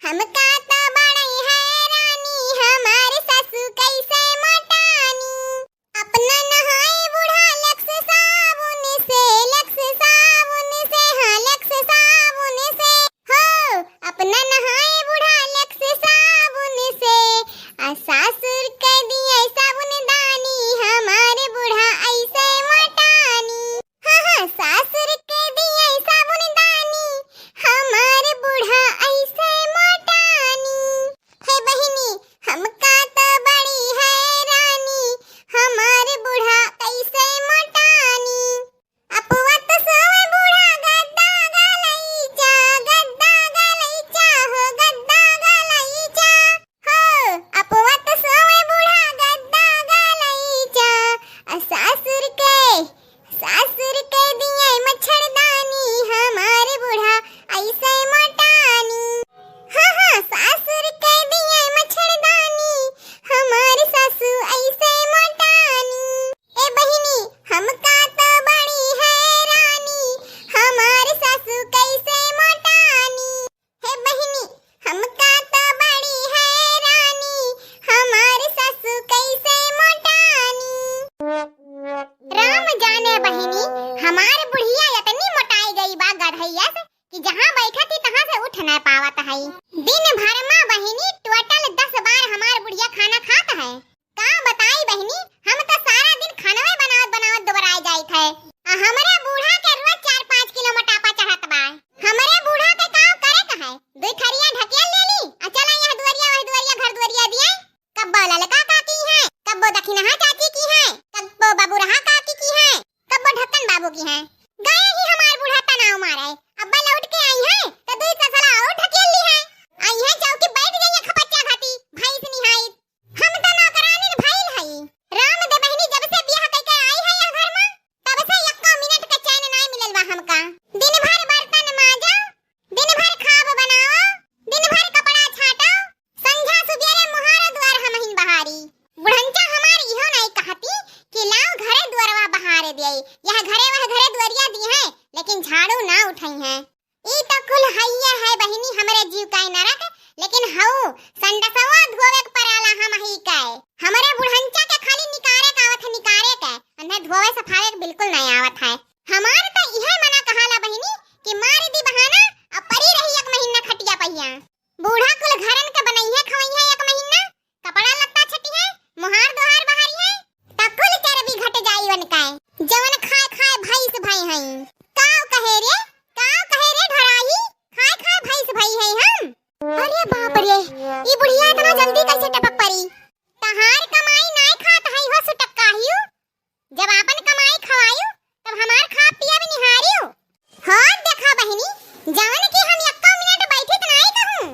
हमका तो बड़ी हैरानी हमारे सासू कैसे मटानी। अपना नहाए बूढ़ा लक्स साबुन से हाँ लक्स साबुन से हो। अपना नहाए बूढ़ा लक्स साबुन से सासुर कह दिए साबुन दानी हमारे बूढ़ा ऐसे मटानी। हाँ सासुर कह दिए साबुन दानी हमारे बूढ़ा ऐसे मटानी। हे बहिनी हमका तो बड़ी हैरानी हमारे बूढ़ा कैसे मटानी। अपवा तो सोए बूढ़ा गद्दा गलैचा हो गद्दा गलैचा हो। अपवा तो सोए बूढ़ा गद्दा गलैचा सासुर के दिए मच्छरदानी हमारे बूढ़ा ऐसे मटानी। हाँ सासुर के दिए मच्छरदानी हमारे सासू ऐसे मटानी। ए बहिनी हमका तो बड़ी हैरानी हमारे सासू कैसे मटानी। हे बहिनी हमका तो बड़ी हैरानी हमारे सासू कैसे मटानी। राम जाने बहिनी हमारे बुढ़िया इतनी मोटाई गई बा गढ़ैया से कि जहाँ बैठा थी तहाँ से उठ न पावत है। दिन भर में बहिनी टोटल 10 बार हमार बुढ़िया खाना खाता है। का बताई बहिनी हम तो सारा दिन खानवे बनावत दोबराई जाइत है। हमरे बूढ़ा के रोज 4-5 किलो मोटापा चढ़त बा। हमरे बूढ़ा के काम करे का है दुई थरिया ढकेल ले ली आ चला यहाँ दुआरिया वही दुआरिया घर दुआरिया दिए। कब्बो ललका काकी है, कब्बो दखिनहा चाची की है, कब्बो बाबूरहा काकी की है, कब्बो ढक्कन बाबू की है। गए ही हमार बूढ़ा तनाव मारे अब्बा लौट के आई है तो दुई ससला और ढकेल ली है। आई है चौकी बैठ गई है खपच्चा घाटी भैंस निहाई। हम तो नौकरानी भइल हई। राम दे बहिनी जब से बियाह कइके आई है यह घर में तब से 1 मिनट का चैन नहीं मिलल बा हमका। दिन भर बर्तन मांजो, दिन भर खाब बनाओ, दिन भर कपड़ा छाटो, संझा सुबेरे मुहारा द्वार हमहिन बहारी। बुढ़ंचा हमार इहो नहीं कहती कि लाओ घरे द्वारवा बहारे दे। यह घरे वह घरे द्वारिया दी है लेकिन झाड़ू ना उठाई है। ई तो कुल हैया है बहिनी हमरे जीव का नरक। लेकिन हऊ संडसवा धोवे के पराला हम ही काए। हमरे बुढ़ंचा के खाली निकारे का आवत है निकारे के अन्हे धोवे सफावे के बिल्कुल नहीं आवत है। हमार तो इहे मना कहाला बहिनी कि मार दी बहाना अब परी रही 1 महीना खटिया पहिया। बूढ़ा कुल घरन के बनइहे खवइहे 1 महीना कपड़ा लत्ता छटी है मुहार दोहार बहारी है तकुल चरबी घट जाई वन काए जवन खाए खाए भैंस भई हई। काव कहे रे ढराई खाए भैंस भई हई हम। अरे बाप रे ई बुढ़िया इतना जल्दी कैसे टपक परी। तहार कमाई नाय खात हई हो सुटक्काहियो। जब आपन कमाई खवायु तब हमार खा पिया भी निहारियो। हां देखा बहिनी जवन की हम 1 मिनट बैठे त नहीं कहूं